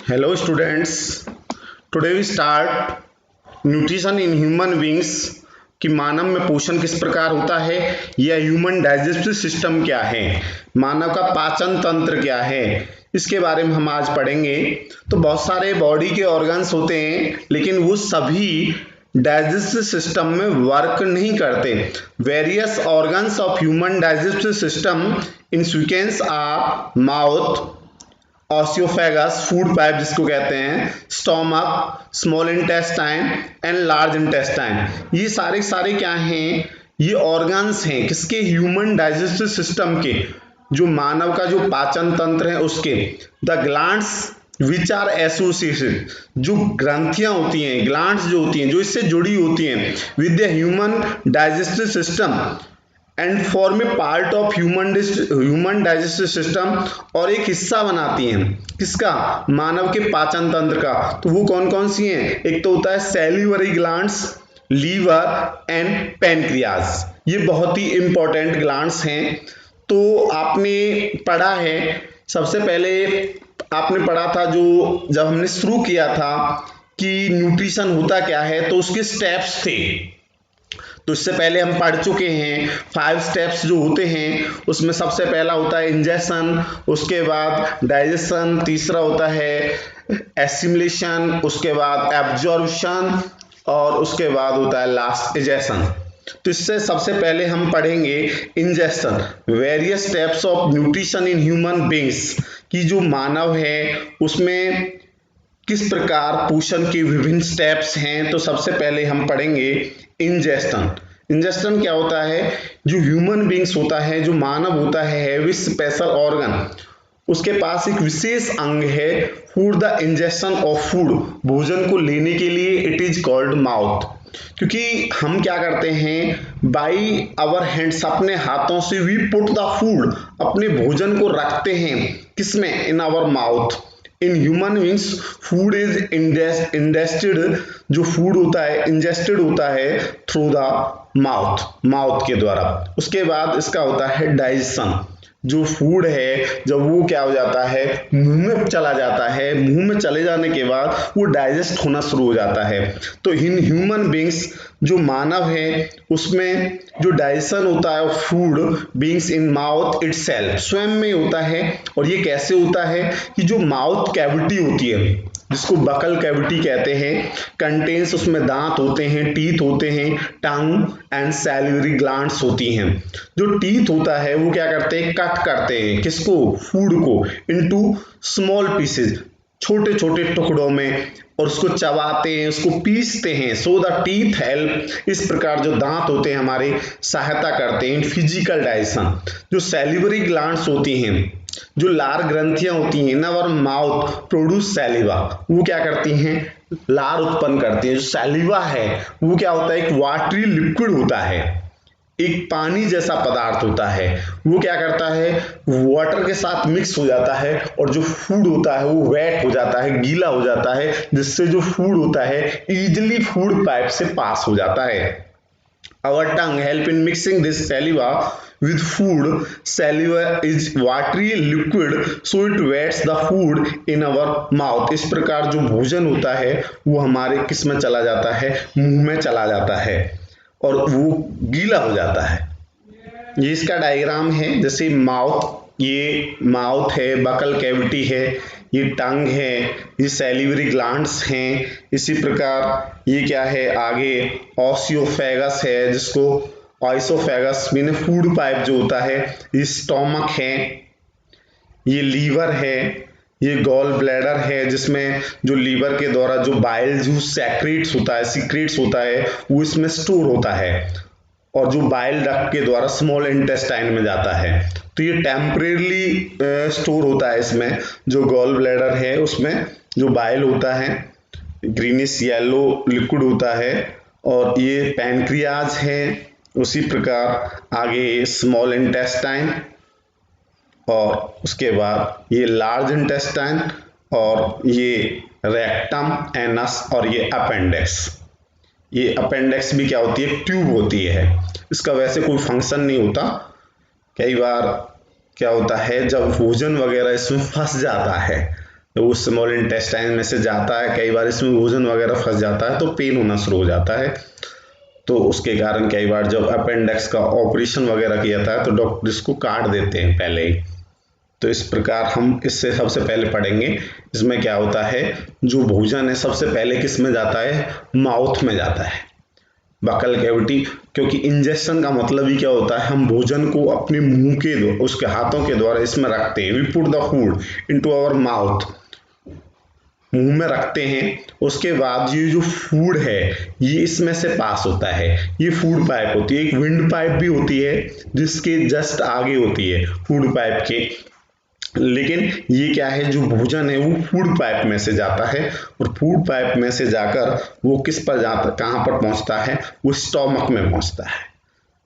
Hello students, today we start nutrition in human beings कि मानव में पोषण किस प्रकार होता है या ह्यूमन डाइजेस्टिव सिस्टम क्या है, मानव का पाचन तंत्र क्या है, इसके बारे में हम आज पढ़ेंगे। तो बहुत सारे बॉडी के ऑर्गन्स होते हैं लेकिन वो सभी डाइजेस्टिव सिस्टम में वर्क नहीं करते। Various organs of human digestive system in sequence are mouth, oesophagus food pipe जिसको कहते हैं, stomach, small intestine and large intestine. ये सारे क्या हैं? ये ऑर्गन्स हैं किसके? ह्यूमन डाइजेस्टिव सिस्टम के, जो मानव का जो पाचन तंत्र है उसके। The glands which are associated, जो ग्रंथियां होती हैं, ग्लैंड्स जो होती हैं जो इससे जुड़ी होती हैं with the human digestive system and form A part of human digestive system, और एक हिस्सा बनाती हैं किसका? मानव के पाचन तंत्र का। तो वो कौन कौन सी हैं? एक तो होता है salivary glands, liver and pancreas. ये बहुत ही इंपॉर्टेंट ग्लैंड्स हैं। तो आपने पढ़ा है, सबसे पहले आपने पढ़ा था जो जब हमने शुरू किया था कि न्यूट्रिशन होता क्या है, तो उसके स्टेप्स थे। तो इससे पहले हम पढ़ चुके हैं 5 स्टेप्स जो होते हैं, उसमें सबसे पहला होता है इंजेक्शन, उसके बाद डाइजेशन, तीसरा होता है एसिमिलेशन, उसके बाद एब्जॉर्प्शन और उसके बाद होता है लास्ट इजेशन। तो इससे सबसे पहले हम पढ़ेंगे injection, various steps of nutrition in human beings, कि जो मानव है उसमें किस प्रकार पोषण के विभिन्न स्टेप्स हैं। तो सबसे पहले हम पढ़ेंगे इंजेस्टन। इंजेस्टन क्या होता है? जो ह्यूमन बींग्स होता है, जो मानव होता है, हैवी स्पेशल ऑर्गन, उसके पास एक विशेष अंग है for the injection of food, भोजन को लेने के लिए। It is called mouth. क्योंकि हम क्या करते हैं, बाई आवर हैंड्स, अपने हाथों से वी पुट द फूड, अपने भोजन को रखते हैं किसमें? In our mouth. In human beings food is ingested, जो फूड होता है इंजेस्टेड होता है थ्रू द माउथ के द्वारा। उसके बाद इसका होता है डाइजेशन, जो फूड है जब वो क्या हो जाता है, मुंह में चला जाता है, मुंह में चले जाने के बाद वो डाइजेस्ट होना शुरू हो जाता है। तो इन ह्यूमन बींग्स, जो मानव है, उसमें जो डाइजेशन होता है food beings in mouth itself, स्वयं में होता है। और ये कैसे होता है कि जो माउथ कैविटी होती है, जिसको बकल कैविटी कहते हैं, कंटेन्स, उसमें दांत होते हैं, टीथ होते हैं, टंग एंड सैलिवरी ग्लैंड्स होती हैं। जो टीथ होता है वो क्या करते हैं, कट करते हैं किसको? फूड को, इनटू स्मॉल पीसेस, छोटे छोटे टुकड़ों में, और उसको चबाते हैं, उसको पीसते हैं। सो द टीथ हेल्प, इस प्रकार जो दांत होते हैं हमारे सहायता करते हैं इन फिजिकल डाइजेशन। जो सैलिवरी ग्लैंड्स होती हैं, जो लार ग्रंथियां होती हैं इन आवर माउथ प्रोड्यूस सैलिवा, वो क्या करती हैं? लार उत्पन्न करती हैं। जो सैलिवा है वो क्या होता है? एक वाटरी लिक्विड होता है, एक पानी जैसा पदार्थ होता है। वो क्या करता है? वाटर के साथ मिक्स हो जाता है और जो फूड होता है वो वेट हो जाता है, गीला हो जाता है, जिससे जो फूड होता है इजीली फूड पाइप से पास हो जाता है। Our tongue help in mixing this saliva with food. Saliva is watery liquid, so it wets the food in our mouth. इस प्रकार जो भोजन होता है वो हमारे किस में चला जाता है? मुंह में चला जाता है और वो गीला हो जाता है। ये इसका डायग्राम है। जैसे माउथ, ये माउथ है, बकल कैविटी है, ये टंग है, ये सैलिवरी ग्लैंड्स हैं। इसी प्रकार ये क्या है आगे? ऑसियोफेगस है, जिसको ऑइसोफेगस मीन फूड पाइप जो होता है, ये स्टोमक है, ये लीवर है, ये गॉल ब्लैडर है, जिसमें जो लीवर के द्वारा जो बाइल जूस सीक्रेट्स होता है वो इसमें स्टोर होता है, और जो बाइल डक्ट के द्वारा स्मॉल इंटेस्टाइन में जाता है। तो ये टेम्परेली स्टोर होता है इसमें। जो गॉल ब्लैडर है उसमें जो बाइल होता है ग्रीनिश येलो लिक्विड होता है, और ये पैनक्रियाज है। उसी प्रकार आगे स्मॉल इंटेस्टाइन, और उसके बाद ये लार्ज इंटेस्टाइन, और ये रेक्टम, एनस, और ये अपेंडिक्स। ये अपेंडिक्स भी क्या होती है? ट्यूब होती है। इसका वैसे कोई फंक्शन नहीं होता। कई बार क्या होता है, जब भोजन वगैरह इसमें फंस जाता है जब वो स्मॉल इंटेस्टाइन में से जाता है, कई बार इसमें भोजन वगैरह फंस जाता है तो पेन होना शुरू हो जाता है। तो उसके कारण कई बार जब अपेंडिक्स का ऑपरेशन वगैरह किया जाता है तो डॉक्टर इसको काट देते हैं पहले ही। तो इस प्रकार हम इससे सबसे पहले पढ़ेंगे। इसमें क्या होता है, जो भोजन है सबसे पहले किस में जाता है, माउथ में जाता है, बकल कैविटी। क्योंकि इंजेक्शन का मतलब ही क्या होता है, हम भोजन को अपने मुंह के उसके हाथों के द्वारा इसमें रखते हैं। We put the food into our mouth, मुंह में रखते हैं। उसके बाद ये जो फूड है ये इसमें से पास होता है। ये फूड पाइप होती है, एक विंड पाइप भी होती है जिसके जस्ट आगे होती है फूड पाइप के। लेकिन ये क्या है, जो भोजन है वो फूड पाइप में से जाता है और फूड पाइप में से जाकर वो किस पर जाता, कहाँ पर पहुंचता है, वो स्टोमक में पहुंचता है।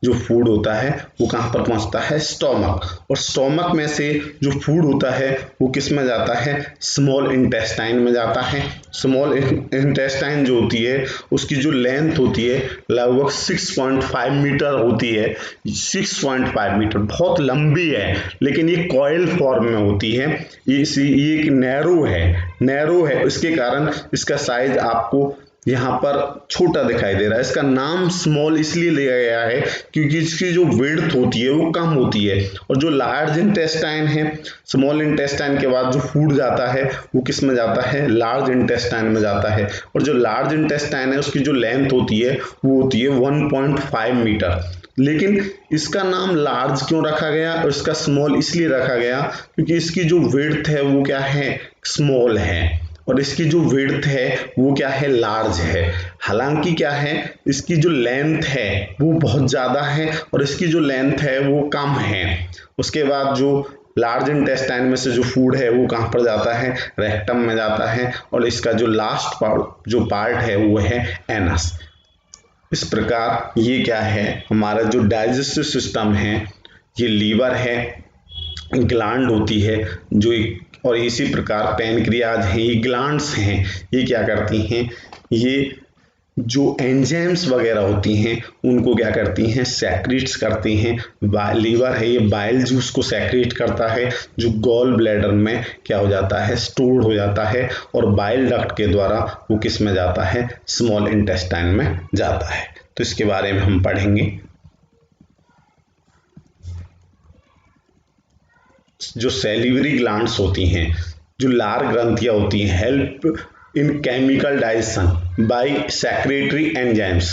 जो फूड होता है वो कहाँ पर पहुंचता है, स्टोमक। और स्टोमक में से जो फूड होता है वो किस में जाता है, स्मॉल इंटेस्टाइन में जाता है। स्मॉल इंटेस्टाइन जो होती है उसकी जो लेंथ होती है लगभग 6.5 मीटर होती है। 6.5 मीटर बहुत लंबी है, लेकिन ये कॉइल फॉर्म में होती है। ये एक नैरो है, इसके कारण इसका साइज आपको यहाँ पर छोटा दिखाई दे रहा है। इसका नाम स्मॉल इसलिए लिया गया है क्योंकि इसकी जो विड्थ होती है वो कम होती है। और जो लार्ज इंटेस्टाइन है, स्मॉल इंटेस्टाइन के बाद जो फूड जाता है वो किस में जाता है, लार्ज इंटेस्टाइन में जाता है। और जो लार्ज इंटेस्टाइन है उसकी जो लेंथ होती है वो होती है 1.5 मीटर। लेकिन इसका नाम लार्ज क्यों रखा गया और इसका स्मॉल इसलिए रखा गया क्योंकि इसकी जो विड्थ है वो क्या है, स्मॉल है, और इसकी जो विड्थ है वो क्या है, लार्ज है। हालांकि क्या है, इसकी जो लेंथ है वो बहुत ज़्यादा है और इसकी जो लेंथ है वो कम है। उसके बाद जो लार्ज इंटेस्टाइन में से जो फूड है वो कहाँ पर जाता है, रेक्टम में जाता है। और इसका जो लास्ट पार्ट है वो है एनस। इस प्रकार ये क्या है, हमारा जो डाइजेस्टिव सिस्टम है, ये लीवर है, ग्लैंड होती है जो, और इसी प्रकार पैनक्रियाज हैं, ये ग्लैंड्स हैं। ये क्या करती हैं, ये जो एंजाइम्स वगैरह होती हैं उनको क्या करती हैं, सेक्रेट्स करती हैं। लीवर है, ये बाइल जूस को सेक्रेट करता है जो गॉल ब्लैडर में क्या हो जाता है, स्टोर हो जाता है। और बाइल डक्ट के द्वारा वो किस में जाता है, स्मॉल इंटेस्टाइन में जाता है। तो इसके बारे में हम पढ़ेंगे। जो सैलिवरी ग्लैंड्स होती हैं, जो लार ग्रंथियां होती हैं, help in chemical digestion bye secretary enzymes.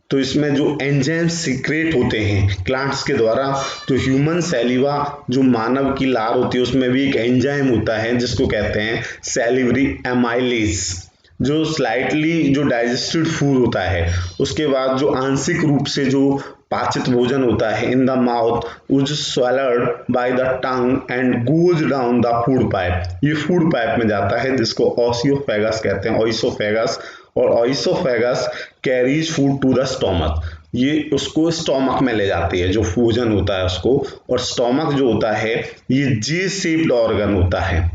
तो इसमें जो एंजाइम्स सीक्रेट होते हैं ग्लैंड्स के द्वारा, तो ह्यूमन सैलिवा जो मानव की लार होती है उसमें भी एक एंजाइम होता है जिसको कहते हैं सैलिवरी एमाइलेज, जो स्लाइटली जो डाइजेस्टेड फूड होता है। उसके बाद जो आंशिक रूप से जो पाचित भोजन होता है in the mouth is swallowed by the tongue and goes down the food pipe, ये फूड पाइप में जाता है जिसको ऑसियोफेगस कहते हैं, ऑइसोफेगस। और oesophagus carries food to the stomach, ये उसको स्टोमक में ले जाती है जो भोजन होता है उसको। और स्टोमक जो होता है ये जी शेप्ड ऑर्गन होता है।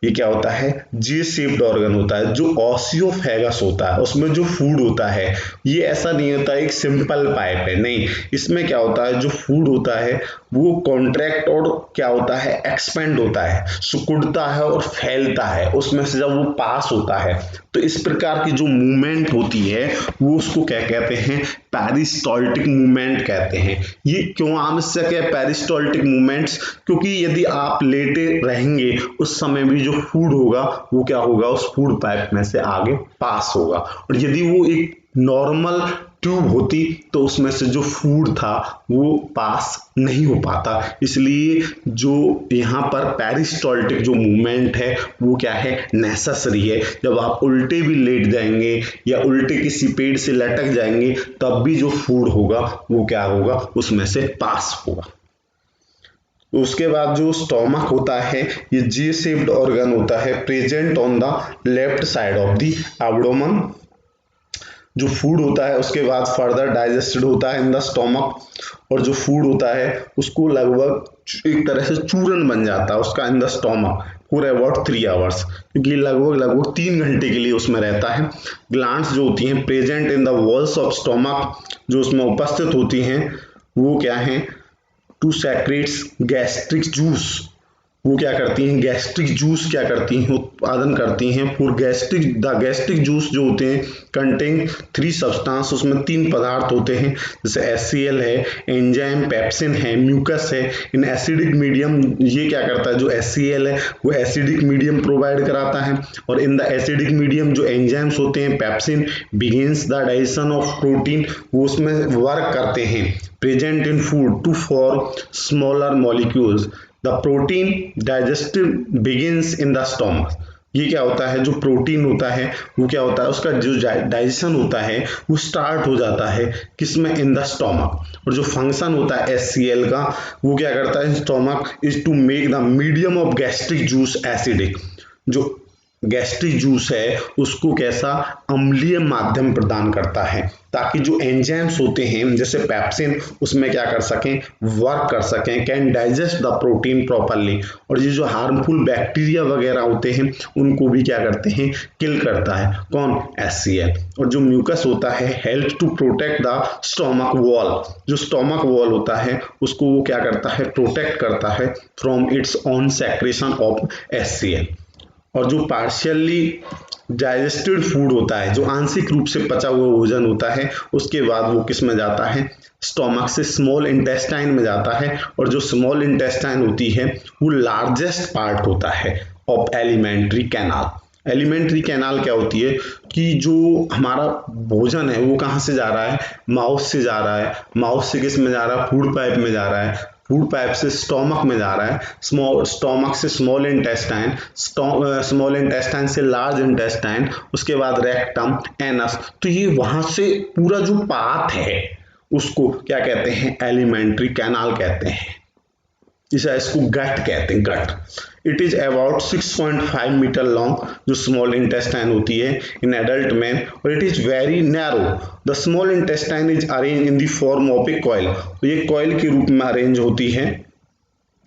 ये क्या होता है, जी शेप्ड ऑर्गन होता है। जो ऑसियोफेगस होता है उसमें जो फूड होता है ये ऐसा नहीं होता एक सिंपल पाइप है, नहीं, इसमें क्या होता है, जो फूड होता है वो कॉन्ट्रैक्ट और क्या होता है, एक्सपेंड होता है, सिकुड़ता है और फैलता है उसमें से जब वो पास होता है। तो इस प्रकार की जो मूवमेंट होती है वो उसको क्या कहते हैं, पेरिस्टोल्टिक मूवमेंट कहते हैं। ये क्यों आवश्यक है पेरिस्टोल्टिक मूवमेंट्स, क्योंकि यदि आप लेटे रहेंगे उस समय भी जो फूड होगा वो क्या होगा, उस फूड पाइप में से आगे पास होगा। और यदि वो एक नॉर्मल ट्यूब होती तो उसमें से जो फूड था वो पास नहीं हो पाता। इसलिए जो यहाँ पर पेरिस्टोल्टिक जो मूवमेंट है वो क्या है, नेसेसरी है। जब आप उल्टे भी लेट जाएंगे या उल्टे किसी पेड़ से लटक जाएंगे तब भी जो फूड होगा वो क्या होगा, उसमें से पास होगा। उसके बाद जो स्टोमक होता है ये जी शेप्ड ऑर्गन होता है, present on the left side of the abdomen. जो फूड होता है उसके बाद फर्दर डाइजेस्टेड होता है इन द स्टोमक। और जो फूड होता है उसको लगभग एक तरह से चूरन बन जाता है उसका इन the stomach for about 3 hours, क्योंकि लगभग 3 घंटे के लिए उसमें रहता है। ग्लैंड्स जो होती हैं present in the walls of stomach, जो उसमें उपस्थित होती हैं वो क्या हैं, टू सेक्रेट्स गैस्ट्रिक जूस, वो क्या करती हैं, गैस्ट्रिक जूस क्या करती हैं, उत्पादन करती हैं। फॉर गैस्ट्रिक जूस जो होते हैं कंटेन 3 सब्सटेंस, उसमें 3 पदार्थ होते हैं, जैसे HCl है, एंजाइम पेप्सिन है, म्यूकस है। इन एसिडिक मीडियम ये क्या करता है, जो HCl है वो एसिडिक मीडियम प्रोवाइड कराता है, और इन द एसिडिक मीडियम जो एंजाइम्स होते हैं pepsin begins the digestion of protein, वो उसमें वर्क करते हैं present in food to form smaller molecules. The protein digestive begins in the stomach. ये क्या होता है, जो प्रोटीन होता है वो क्या होता है, उसका जो डाइजेशन होता है वो स्टार्ट हो जाता है किसमें, इन द स्टोमक। और जो फंक्शन होता है HCl का, वो क्या करता है, stomach is to make the medium of gastric juice acidic. जो गैस्ट्रिक जूस है उसको कैसा, अम्लीय माध्यम प्रदान करता है, ताकि जो एंजाइम्स होते हैं जैसे पेप्सिन उसमें क्या कर सकें, वर्क कर सकें, can digest the protein properly. और ये जो हार्मफुल बैक्टीरिया वगैरह होते हैं उनको भी क्या करते हैं, किल करता है, कौन, HCl। और जो म्यूकस होता है help to protect the stomach wall. जो स्टोमक वॉल होता है उसको वो क्या करता है, प्रोटेक्ट करता है from its own secretion of HCl। और जो पार्शियली डाइजेस्टेड फूड होता है, जो आंशिक रूप से पचा हुआ भोजन होता है, उसके बाद वो किस में जाता है, स्टोमक से स्मॉल इंटेस्टाइन में जाता है। और जो स्मॉल इंटेस्टाइन होती है वो लार्जेस्ट पार्ट होता है of alimentary canal. Alimentary canal क्या होती है कि जो हमारा भोजन है वो कहाँ से जा रहा है, माउथ से जा रहा है, माउथ से किस में जा रहा है, फूड पाइप में जा रहा है, फूड पाइप से स्टोमक में जा रहा है, स्टोमक से स्मॉल इंटेस्टाइन, स्मॉल इंटेस्टाइन से लार्ज इंटेस्टाइन, उसके बाद रेक्टम, एनस। तो ये वहां से पूरा जो पाथ है उसको क्या कहते हैं, एलिमेंट्री कैनाल कहते हैं। इसको गट कहते हैं, gut. It is about 6.5 metre long, जो स्मॉल इंटेस्टाइन होती है इन एडल्ट मैन, और it is very narrow. The small intestine is arrange in the form of a coil. तो ये कॉइल के रूप में अरेंज होती है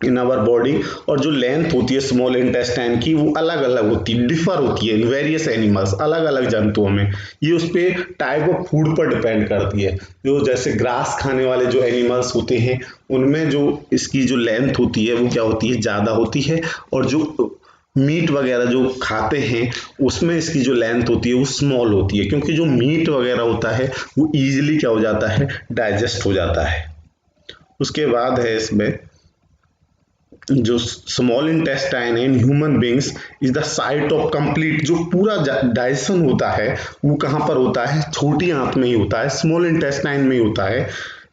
इन आवर बॉडी। और जो लेंथ होती है स्मॉल इंटेस्टाइन की वो अलग अलग होती है, डिफर होती है इन वेरियस एनिमल्स, अलग अलग जंतुओं में। ये उस पर टाइप ऑफ फूड पर डिपेंड करती है। जो जैसे ग्रास खाने वाले जो एनिमल्स होते हैं उनमें जो इसकी जो लेंथ होती है वो क्या होती है, ज़्यादा होती है। और जो मीट वगैरह जो खाते हैं उसमें इसकी जो लेंथ होती है वो स्मॉल होती है, क्योंकि जो मीट वगैरह होता है वो ईजिली क्या हो जाता है, डाइजेस्ट हो जाता है। उसके बाद है इसमें जो small intestine in human beings is the site of complete. जो पूरा डाइजेशन होता है वो कहाँ पर होता है, छोटी आंत में ही होता है, स्मॉल इंटेस्टाइन में ही होता है,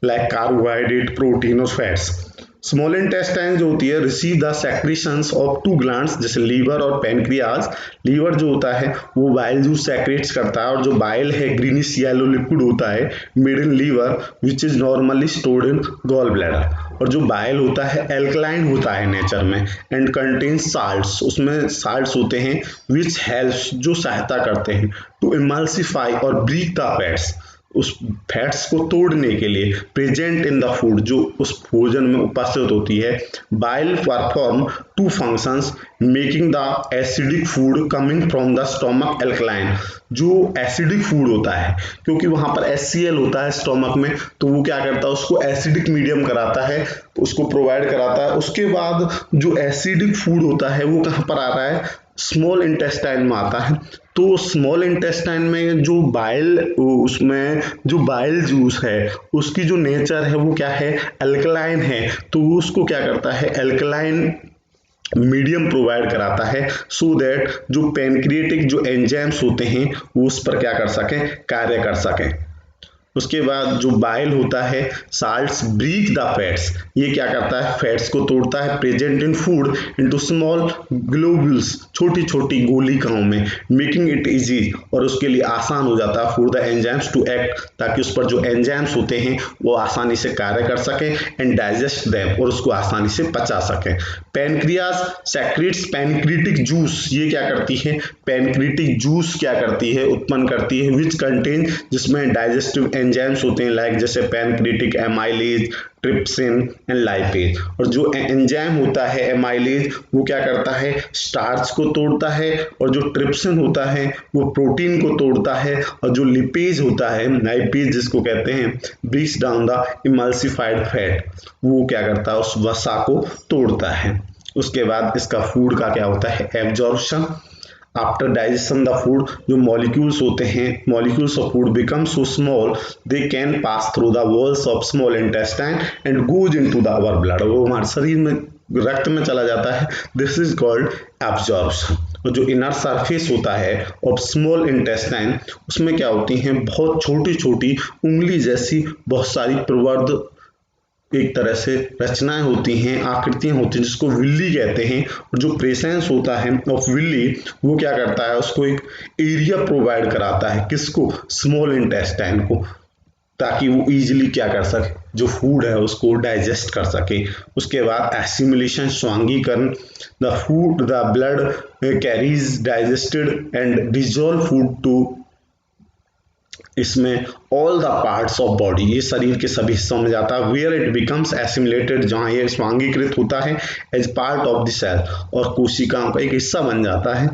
लाइक कार्बोहाइड्रेट, प्रोटीन और फैट्स। स्मॉल इंटेस्टाइन जो होती है receive the secretions of 2 glands, जैसे लीवर और पैनक्रियाज। लीवर जो होता है वो बाइल जूस सेक्रेट्स करता है, और जो बाइल है ग्रीनिश येलो लिक्विड होता है made in liver which is normally stored in gall bladder. और जो बाइल होता है एल्कलाइन होता है नेचर में, एंड कंटेन्स साल्ट्स, उसमें साल्ट्स होते हैं विच हेल्प्स, जो सहायता करते हैं टू इमल्सिफाई और ब्रेक द फैट्स, उस फैट्स को तोड़ने के लिए, प्रेजेंट इन द फूड, जो उस भोजन में उपस्थित होती है। Bile perform 2 functions making the acidic food coming from the stomach alkaline. जो एसिडिक फूड होता है, क्योंकि वहां पर HCl होता है स्टोमक में, तो वो क्या करता है, उसको एसिडिक मीडियम कराता है, उसको प्रोवाइड कराता है। उसके बाद जो एसिडिक फूड होता है वो कहाँ पर आ रहा है, स्मॉल इंटेस्टाइन में आता है। तो स्मॉल इंटेस्टाइन में जो बाइल, उसमें जो बाइल जूस है उसकी जो नेचर है वो क्या है, अल्कलाइन है। तो उसको क्या करता है, अल्कलाइन मीडियम प्रोवाइड कराता है, सो दैट जो पैनक्रिएटिक जो एंजाइम्स होते हैं वो उस पर क्या कर सकें, कार्य कर सकें। उसके बाद जो बाइल होता है साल्ट्स ब्रेक द फैट्स, ये क्या करता है, फैट्स को तोड़ता है present in food into small globules, छोटी छोटी गोलिकाओं में, मेकिंग इट इजी, और उसके लिए आसान हो जाता है for the enzymes to act, ताकि उस पर जो एंजाइम्स होते हैं वो आसानी से कार्य कर सकें, एंड डाइजेस्ट देम, और उसको आसानी से पचा सकें। पैनक्रियाज सेक्रेट्स पैनक्रिएटिक जूस, ये क्या करती है, पैनक्रिएटिक जूस क्या करती है, उत्पन्न करती है, विच कंटेन, जिसमें डाइजेस्टिव एंजाइम्स होते हैं, लाइक जैसे pancreatic amylase, trypsin and lipase. और जो एंजाइम होता है एमाइलेज वो क्या करता है, स्टार्च को तोड़ता है, और जो ट्रिप्सिन होता है वो प्रोटीन को तोड़ता है, और जो लिपेज होता है, लाइपेज जिसको कहते हैं, breaks down the emulsified fat, वो क्या करता है, उस वसा को तोड़ता है। उसके बाद इसका फूड का क्या होता है, absorption. After digestion the food, जो मॉलिक्यूल्स होते हैं, molecules of food become so small they can pass through the walls of small intestine and goes into the our blood, वो हमारे शरीर में रक्त में चला जाता है। This is called absorption. और जो इनर सरफेस होता है ऑफ स्मॉल इंटेस्टाइन, उसमें क्या होती हैं, बहुत छोटी छोटी उंगली जैसी बहुत सारी प्रवर्ध एक तरह से रचनाएं होती हैं, आकृतियां होती हैं, जिसको विल्ली कहते हैं। और जो प्रेजेंस होता है ऑफ विल्ली, वो क्या करता है, उसको एक एरिया प्रोवाइड कराता है, किसको, स्मॉल इंटेस्टाइन को, ताकि वो इजीली क्या कर सके, जो फूड है उसको डाइजेस्ट कर सके। उसके बाद एसिमिलेशन, स्वांगीकरण, the food the blood carries digested and dissolve food to, इसमें all the parts of body, ये शरीर के सभी हिस्सों में जाता है। वेयर इट बिकम्स एसिमिलेटेड, जहाँ ये स्वांगीकृत होता है as part of the cell, और कोशिकाओं का एक हिस्सा बन जाता है।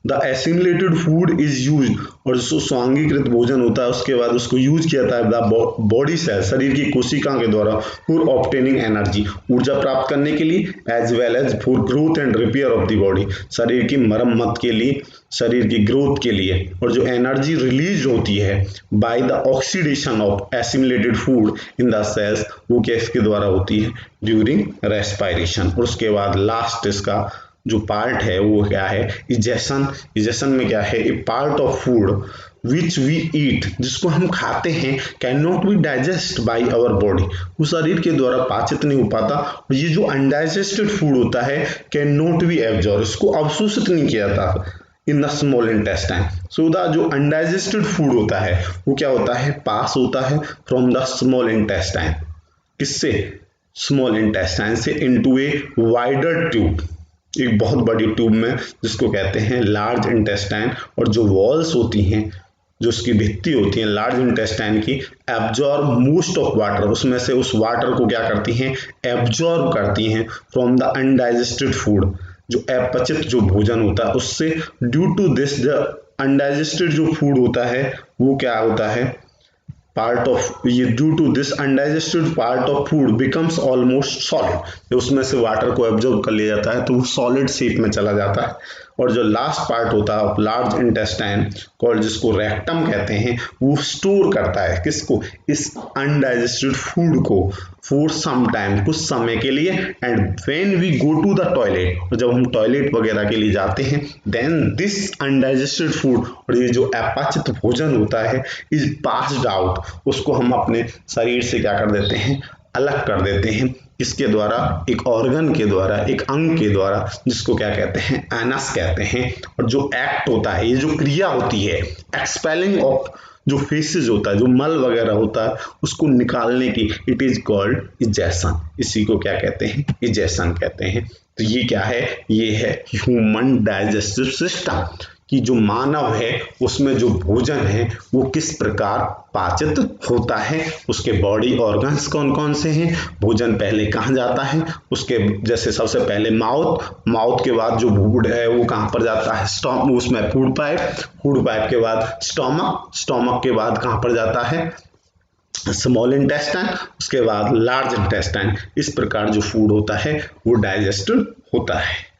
The assimilated food is use, और जो स्वांगीकृत भोजन होता है उसके बाद उसको यूज किया जाता है द बॉडी सेल, शरीर की कोशिकाओं के द्वारा, फॉर ऑब्टेनिंग एनर्जी, ऊर्जा प्राप्त करने के लिए, as well as for growth and repair of the body, शरीर की मरम्मत के लिए, शरीर की ग्रोथ के लिए। और जो एनर्जी रिलीज होती है by the oxidation of assimilated food in the cells, वो किसके द्वारा होती है, ड्यूरिंग रेस्पायरेशन। और उसके बाद लास्ट इसका जो पार्ट है वो क्या है, इजेशन। इजेशन में क्या है, a part of food which we eat, जिसको हम खाते हैं, can not be digest by our body, वो शरीर के द्वारा पाचित नहीं हो पाता। और ये जो अनडाइजेस्टेड फूड होता है, कैन नॉट बी एब्जॉर्ब, इसको अवशोषित नहीं किया जाता in the small intestine. So the जो अनडाइजेस्टेड फूड होता है वो क्या होता है, पास होता है फ्रॉम द स्मॉल इंटेस्टाइन, किससे, स्मॉल इंटेस्टाइन से, इनटू ए वाइडर ट्यूब, एक बहुत बड़ी ट्यूब में, जिसको कहते हैं लार्ज इंटेस्टाइन। और जो वॉल्स होती हैं, जो उसकी भित्ति होती है लार्ज इंटेस्टाइन की, एब्जॉर्ब मोस्ट ऑफ वाटर, उसमें से उस वाटर को क्या करती हैं, एब्जॉर्ब करती हैं फ्रॉम द अनडाइजेस्टेड फूड, जो अपचित जो भोजन होता है उससे। Due to this the undigested जो फूड होता है वो क्या होता है, पार्ट ऑफ, ये due to this undigested part of food becomes almost solid, उसमें से वाटर को एब्जॉर्ब कर लिया जाता है तो वो सॉलिड शेप में चला जाता है। और जो लास्ट पार्ट होता है ऑफ लार्ज इंटेस्टाइन कॉल्ड, जिसको रेक्टम कहते हैं, वो स्टोर करता है किसको, इस अनडाइजेस्टेड फूड को, फॉर सम टाइम, कुछ समय के लिए। And when we go to the toilet, जब हम टॉयलेट वगैरह के लिए जाते हैं, देन दिस अनडाइजेस्टेड फूड, और ये जो अपचित भोजन होता है, इज पास्ड आउट, उसको हम अपने शरीर से क्या कर देते हैं, अलग कर देते हैं, इसके द्वारा, एक ऑर्गन के द्वारा, एक अंग के द्वारा, जिसको क्या कहते हैं, एनस कहते हैं। और जो एक्ट होता है, ये जो क्रिया होती है, एक्सपेलिंग ऑफ जो फेसेस होता है, जो मल वगैरह होता है, उसको निकालने की, इट इज कॉल्ड इजेशन, इसी को क्या कहते हैं, इजेशन कहते हैं। तो ये क्या है, ये है ह्यूमन डाइजेस्टिव सिस्टम, कि जो मानव है उसमें जो भोजन है वो किस प्रकार पाचित होता है, उसके बॉडी ऑर्गन्स कौन कौन से हैं, भोजन पहले कहाँ जाता है, उसके जैसे सबसे पहले माउथ के बाद जो फूड है वो कहाँ पर जाता है, स्टॉमक, उसमें फूड पाइप के बाद स्टॉमक के बाद कहाँ पर जाता है, स्मॉल इंटेस्टाइन, उसके बाद लार्ज इंटेस्टाइन। इस प्रकार जो फूड होता है वो डाइजेस्टेड होता है।